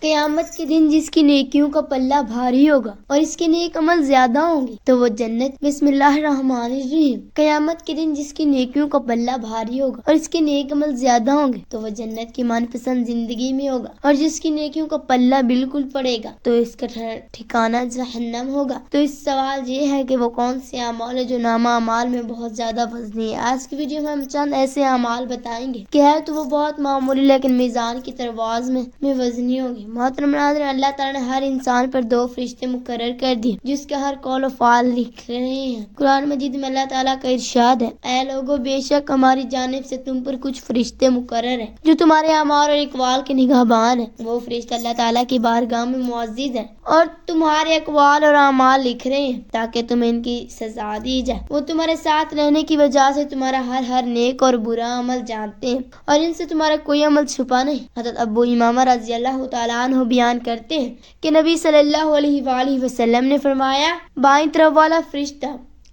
قیامت کے دن جس کی نیکیوں کا پلہ بھاری ہوگا اور اس کے نیک عمل زیادہ ہوں گے تو وہ جنت. بسم اللہ الرحمن الرحیم. قیامت کے دن جس کی نیکیوں کا پلہ بھاری ہوگا اور اس کے نیک عمل زیادہ ہوں گے تو وہ جنت کی من پسند زندگی میں ہوگا، اور جس کی نیکیوں کا پلہ بالکل پڑے گا تو اس کا ٹھکانہ جہنم ہوگا. تو اس سوال یہ ہے کہ وہ کون سے اعمال ہے جو نامہ اعمال میں بہت زیادہ وزنی ہے. آج کی ویڈیو میں ہم چند ایسے اعمال بتائیں گے کہ ہے تو وہ بہت معمولی لیکن میزان کی ترواز میں وزنی ہوگی. محترم ناظرین، اللہ تعالیٰ نے ہر انسان پر 2 فرشتے مقرر کر دیے جس کا ہر قول و فعل لکھ رہے ہیں. قرآن مجید میں اللہ تعالیٰ کا ارشاد ہے، اے لوگو بے شک ہماری جانب سے تم پر کچھ فرشتے مقرر ہیں جو تمہارے اعمال اور اقوال کے نگہبان ہیں. وہ فرشتے اللہ تعالیٰ کی بارگاہ میں معزز ہیں اور تمہارے اقوال اور اعمال لکھ رہے ہیں تاکہ تمہیں ان کی سزا دی جائے. وہ تمہارے ساتھ رہنے کی وجہ سے تمہارا ہر نیک اور برا عمل جانتے ہیں اور ان سے تمہارا کوئی عمل چھپا نہیں. حضرت ابو امامہ رضی اللہ تعالیٰ عنہ بیان کرتے ہیں کہ نبی صلی اللہ علیہ وآلہ وسلم نے فرمایا، بائیں طرف والا فرشتہ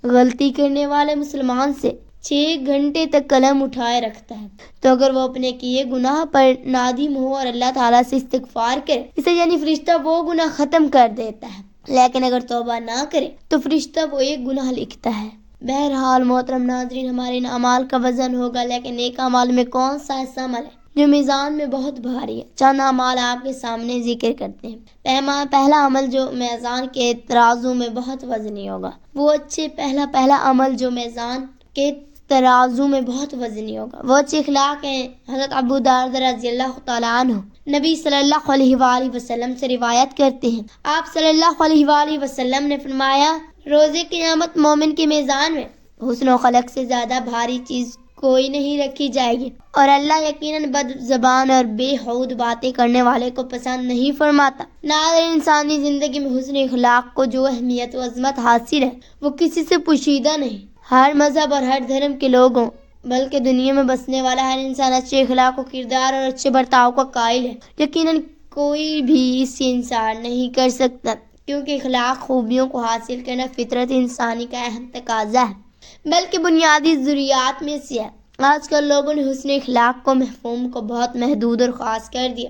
غلطی کرنے والے مسلمان سے 6 گھنٹے تک قلم اٹھائے رکھتا ہے، تو اگر وہ اپنے کیے گناہ پر نادم ہو اور اللہ تعالیٰ سے استغفار کرے اسے یعنی فرشتہ وہ گناہ ختم کر دیتا ہے، لیکن اگر توبہ نہ کرے تو فرشتہ وہ 1 گناہ لکھتا ہے. بہرحال محترم ناظرین، ہمارے ان اعمال کا وزن ہوگا، لیکن نیک اعمال میں کون سا ایسا عمل ہے جو میزان میں بہت بھاری ہے؟ چند اعمال آپ کے سامنے ذکر کرتے ہیں. پہلا عمل جو میزان کے ترازو میں بہت وزنی ہوگا، وہ پہلا عمل جو میزان کے ترازو میں بہت وزنی ہوگا وہ اچھے اخلاق ہیں. حضرت ابو درداء رضی اللہ تعالیٰ عنہ نبی صلی اللہ علیہ وآلہ وسلم سے روایت کرتے ہیں، آپ صلی اللہ علیہ وآلہ وسلم نے فرمایا، روز قیامت مومن کے میزان میں حسن و خلق سے زیادہ بھاری چیز کوئی نہیں رکھی جائے گی، اور اللہ یقیناً بد زبان اور بے حود باتیں کرنے والے کو پسند نہیں فرماتا. ناظرین، انسانی زندگی میں حسن اخلاق کو جو اہمیت و عظمت حاصل ہے وہ کسی سے پوشیدہ نہیں. ہر مذہب اور ہر دھرم کے لوگوں بلکہ دنیا میں بسنے والا ہر انسان اچھے اخلاق و کردار اور اچھے برتاؤ کا قائل ہے. یقیناً کوئی بھی اس سے انکار نہیں کر سکتا، کیونکہ اخلاق خوبیوں کو حاصل کرنا فطرت انسانی کا اہم تقاضا ہے، بلکہ بنیادی ضروریات میں سے ہے. آج کل لوگوں نے حسن اخلاق کو مفہوم کو بہت محدود اور خاص کر دیا،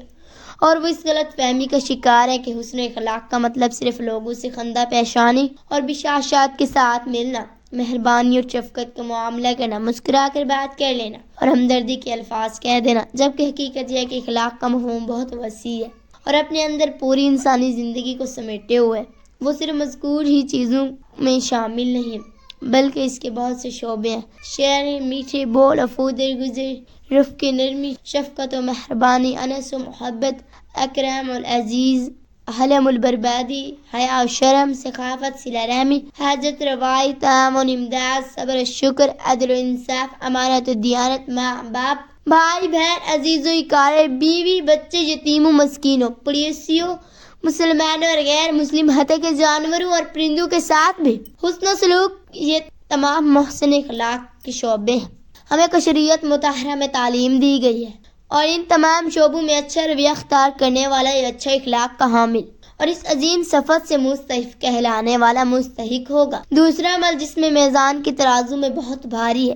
اور وہ اس غلط فہمی کا شکار ہے کہ حسن اخلاق کا مطلب صرف لوگوں سے خندہ پیشانی اور بشاشات کے ساتھ ملنا، مہربانی اور شفقت کا معاملہ کرنا، مسکرا کر بات کر لینا اور ہمدردی کے الفاظ کہہ دینا، جبکہ حقیقت یہ ہے کہ اخلاق کا مفہوم بہت وسیع ہے اور اپنے اندر پوری انسانی زندگی کو سمیٹے ہوئے ہے. وہ صرف مذکور ہی چیزوں میں شامل نہیں بلکہ اس کے بہت سے شعبے ہیں. شعر، میٹھے بول، عفو درگزر، رفق نرمی، شفقت و مہربانی، انس و محبت، اکرام العزیز، حلم البربادی، حیا و شرم، سخاوت، صلہ رحمی، حاجت روائی، تعاون، امداد، صبر و شکر، عدل و انصاف، امانت و دیانت، ماں باپ، بھائی بہن، عزیز و اقارب، بیوی، بچے، یتیم و مسکینوں، پڑوسیوں، مسلمانوں اور غیر مسلم حتی کہ جانوروں اور پرندوں کے ساتھ بھی حسن و سلوک. یہ تمام محسن اخلاق کے شعبے ہیں. ہمیں شریعت مطہرہ میں تعلیم دی گئی ہے اور ان تمام شعبوں میں اچھا رویہ اختیار کرنے والا یہ اچھا اخلاق کا حامل اور اس عظیم صفت سے مستحق کہلانے والا مستحق ہوگا. دوسرا عمل جس میں میزان کے ترازو میں بہت بھاری ہے،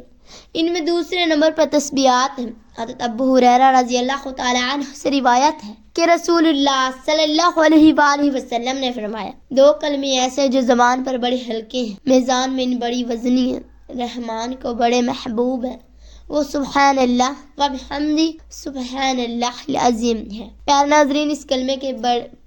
ان میں دوسرے نمبر پر تسبیحات ہیں. حضرت ابو ہریرہ رضی اللہ تعالیٰ عنہ سے روایت ہے کہ رسول اللہ صلی اللہ علیہ وآلہ وسلم نے فرمایا، 2 کلمے ایسے جو زبان پر بڑے ہلکے ہیں، میزان میں ان بڑی وزنی ہیں، رحمان کو بڑے محبوب ہیں، وہ سبحان اللہ و بحمدہ سبحان اللہ العظیم ہے. پیارے ناظرین، اس کلمے کے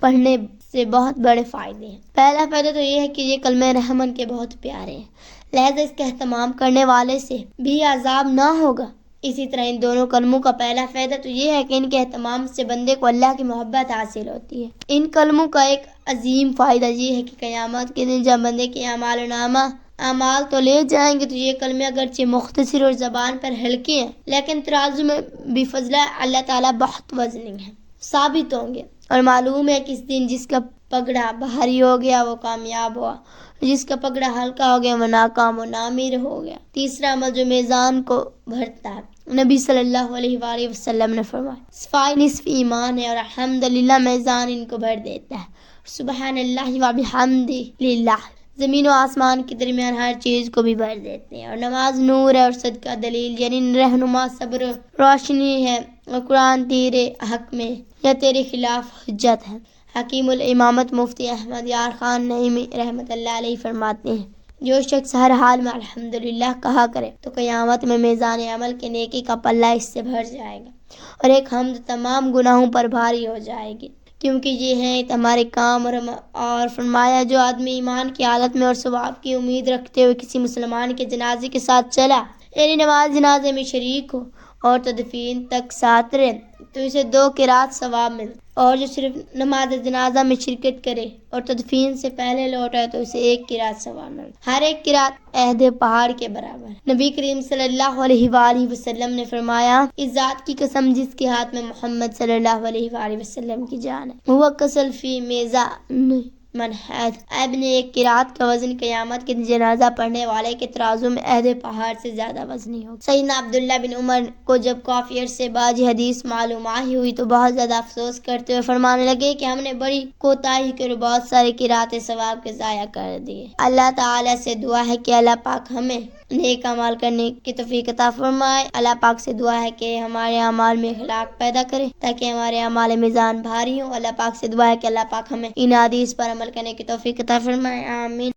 پڑھنے سے بہت بڑے فائدے ہیں. پہلا فائدہ تو یہ ہے کہ یہ کلمہ رحمان کے بہت پیارے ہیں، لہذا اس کا اہتمام کرنے والے سے بھی عذاب نہ ہوگا. اسی طرح ان دونوں کلموں کا پہلا فائدہ تو یہ ہے کہ ان کے اہتمام سے بندے کو اللہ کی محبت حاصل ہوتی ہے. ان کلموں کا ایک عظیم فائدہ یہ ہے کہ قیامت کے دن جب بندے کے اعمال تو لے جائیں گے تو یہ کلمے اگرچہ مختصر اور زبان پر ہلکے ہیں لیکن ترازو میں بفضل اللہ تعالیٰ بہت وزنی ہیں، ثابت ہوں گے. اور معلوم ہے کہ اس دن جس کا پگڑا بھاری ہو گیا وہ کامیاب ہوا، جس کا پگڑا ہلکا ہو گیا وہ ناکام و نامیر ہو گیا. تیسرا عمل جو میزان کو بھرتا ہے، نبی صلی اللہ علیہ وآلہ وسلم نے فرمایا، صفائی نصف ایمان ہے اور الحمدللہ میزان ان کو بھر دیتا ہے. سبحان اللہ و بحمدہ للہ زمین و آسمان کے درمیان ہر چیز کو بھی بھر دیتے ہیں. اور نماز نور ہے اور صدقہ دلیل یعنی رہنما، صبر روشنی ہے اور قرآن تیرے حق میں یا تیرے خلاف حجت ہے۔ حکیم الامامت مفتی احمد یار خان نعیمی رحمۃ اللہ علیہ فرماتے ہیں، جو شخص ہر حال میں الحمدللہ کہا کرے تو قیامت میں میزان عمل کے نیکی کا پلہ اس سے بھر جائے گا اور ایک حمد تمام گناہوں پر بھاری ہو جائے گی، کیونکہ یہ ہیں ہمارے کام۔ اور فرمایا، جو آدمی ایمان کی حالت میں اور ثواب کی امید رکھتے ہوئے کسی مسلمان کے جنازے کے ساتھ چلا، یعنی نماز جنازے میں شریک ہو اور تدفین تک ساتھ رہے، تو اسے 2 قرات ثواب ملے، اور جو صرف نماز جنازہ میں شرکت کرے اور تدفین سے پہلے لوٹا تو اسے 1 قرات ثواب ملے۔ ہر ایک قرات عہد پہاڑ کے برابر ہے۔ نبی کریم صلی اللہ علیہ وآلہ وسلم نے فرمایا، اس ذات کی قسم جس کے ہاتھ میں محمد صلی اللہ علیہ وآلہ وسلم کی جان ہے، وہ کسل فی میزان من حید، ابن 1 قرات کا وزن قیامت کے جنازہ پڑھنے والے کے ترازو میں عہد پہاڑ سے زیادہ وزنی ہوگا۔ سیدنا عبداللہ بن عمر کو جب کافی عرصے بعد یہ حدیث معلوم ہوئی تو بہت زیادہ افسوس کرتے ہوئے فرمانے لگے کہ ہم نے بڑی کوتاہی کر بہت سارے قرات ثواب کے ضائع کر دیے۔ اللہ تعالیٰ سے دعا ہے کہ اللہ پاک ہمیں نیک اعمال کرنے کی توفیق عطا فرمائے۔ اللہ پاک سے دعا ہے کہ ہمارے اعمال میں اخلاق پیدا کرے تاکہ ہمارے اعمال میزان بھاری ہوں۔ اللہ پاک سے دعا ہے کہ اللہ پاک ہمیں ان حدیث پر عمل کرنے کی توفیق عطا فرمائے، آمین۔